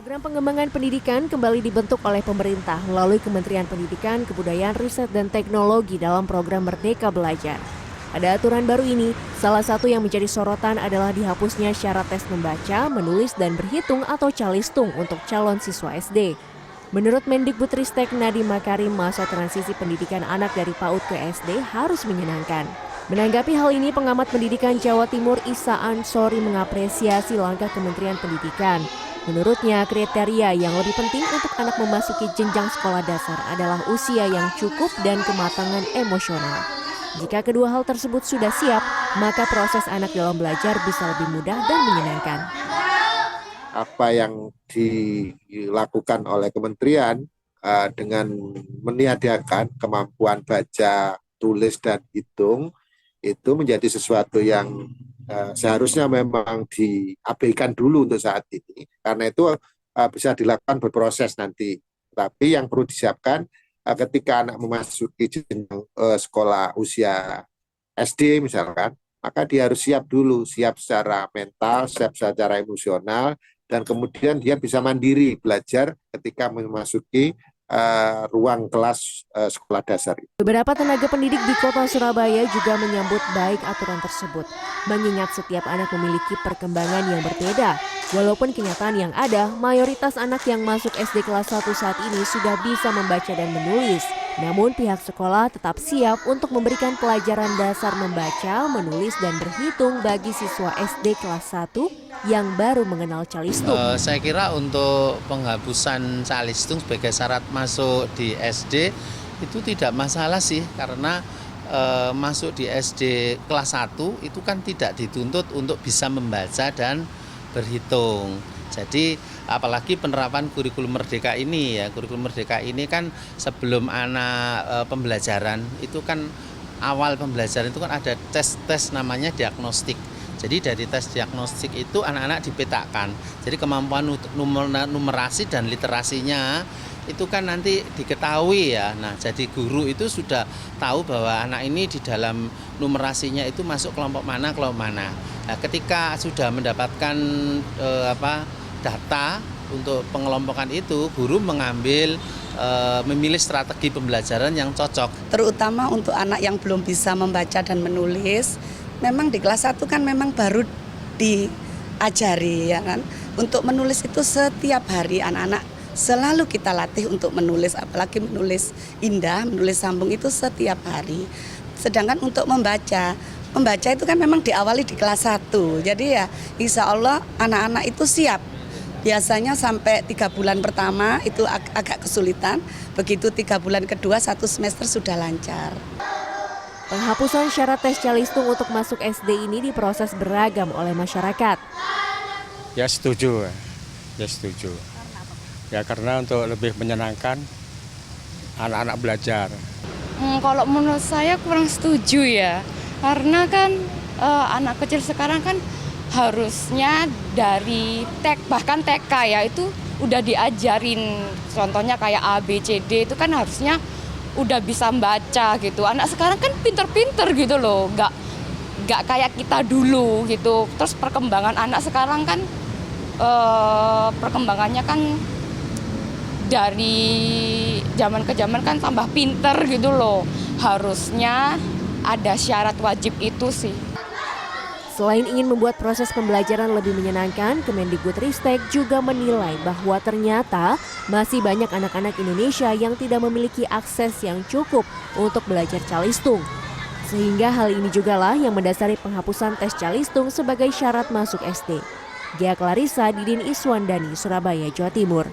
Program pengembangan pendidikan kembali dibentuk oleh pemerintah melalui Kementerian Pendidikan, Kebudayaan, Riset, dan Teknologi dalam program Merdeka Belajar. Pada aturan baru ini, salah satu yang menjadi sorotan adalah dihapusnya syarat tes membaca, menulis, dan berhitung atau calistung untuk calon siswa SD. Menurut Mendikbudristek Nadiem Makarim, masa transisi pendidikan anak dari PAUD ke SD harus menyenangkan. Menanggapi hal ini, pengamat pendidikan Jawa Timur Isa Ansori mengapresiasi langkah Kementerian Pendidikan. Menurutnya, kriteria yang lebih penting untuk anak memasuki jenjang sekolah dasar adalah usia yang cukup dan kematangan emosional. Jika kedua hal tersebut sudah siap, maka proses anak dalam belajar bisa lebih mudah dan menyenangkan. Apa yang dilakukan oleh kementerian dengan meniadakan kemampuan baca, tulis, dan hitung itu menjadi sesuatu yang seharusnya memang diabaikan dulu untuk saat ini, karena itu bisa dilakukan berproses nanti. Tapi yang perlu disiapkan ketika anak memasuki jenjang sekolah usia SD misalkan, maka dia harus siap dulu, siap secara mental, siap secara emosional, dan kemudian dia bisa mandiri belajar ketika memasuki ruang kelas sekolah dasar. Beberapa tenaga pendidik di Kota Surabaya juga menyambut baik aturan tersebut, mengingat setiap anak memiliki perkembangan yang berbeda. Walaupun kenyataan yang ada, mayoritas anak yang masuk SD kelas 1 saat ini sudah bisa membaca dan menulis. Namun pihak sekolah tetap siap untuk memberikan pelajaran dasar membaca, menulis, dan berhitung bagi siswa SD kelas 1 yang baru mengenal calistung. Saya kira untuk penghapusan calistung sebagai syarat masuk di SD itu tidak masalah sih, karena masuk di SD kelas 1 itu kan tidak dituntut untuk bisa membaca dan berhitung. Jadi apalagi penerapan kurikulum merdeka ini ya, kurikulum merdeka ini kan sebelum anak pembelajaran itu kan awal pembelajaran itu kan ada tes namanya diagnostik. Jadi dari tes diagnostik itu anak-anak dipetakan. Jadi kemampuan numerasi dan literasinya itu kan nanti diketahui ya. Nah, jadi guru itu sudah tahu bahwa anak ini di dalam numerasinya itu masuk kelompok mana. Nah, ketika sudah mendapatkan data untuk pengelompokan itu, guru memilih strategi pembelajaran yang cocok. Terutama untuk anak yang belum bisa membaca dan menulis, memang di kelas 1 kan memang baru diajari ya kan. Untuk menulis itu setiap hari anak-anak selalu kita latih untuk menulis, apalagi menulis indah, menulis sambung itu setiap hari. Sedangkan untuk membaca itu kan memang diawali di kelas 1. Jadi ya insya Allah anak-anak itu siap. Biasanya sampai 3 bulan pertama itu agak kesulitan, begitu 3 bulan kedua 1 semester sudah lancar. Penghapusan syarat tes calistung untuk masuk SD ini diproses beragam oleh masyarakat. Ya setuju. Ya karena untuk lebih menyenangkan anak-anak belajar. Kalau menurut saya kurang setuju ya, karena kan anak kecil sekarang kan harusnya dari bahkan TK ya itu udah diajarin, contohnya kayak A, B, C, D itu kan harusnya udah bisa membaca gitu. Anak sekarang kan pinter-pinter gitu loh, nggak kayak kita dulu gitu. Terus perkembangan anak sekarang kan perkembangannya kan dari zaman ke zaman kan tambah pinter gitu loh. Harusnya ada syarat wajib itu sih. Selain ingin membuat proses pembelajaran lebih menyenangkan, Kemendikbudristek juga menilai bahwa ternyata masih banyak anak-anak Indonesia yang tidak memiliki akses yang cukup untuk belajar calistung. Sehingga hal ini jugalah yang mendasari penghapusan tes calistung sebagai syarat masuk SD. Gia Clarissa, Didin Iswandani, Surabaya, Jawa Timur.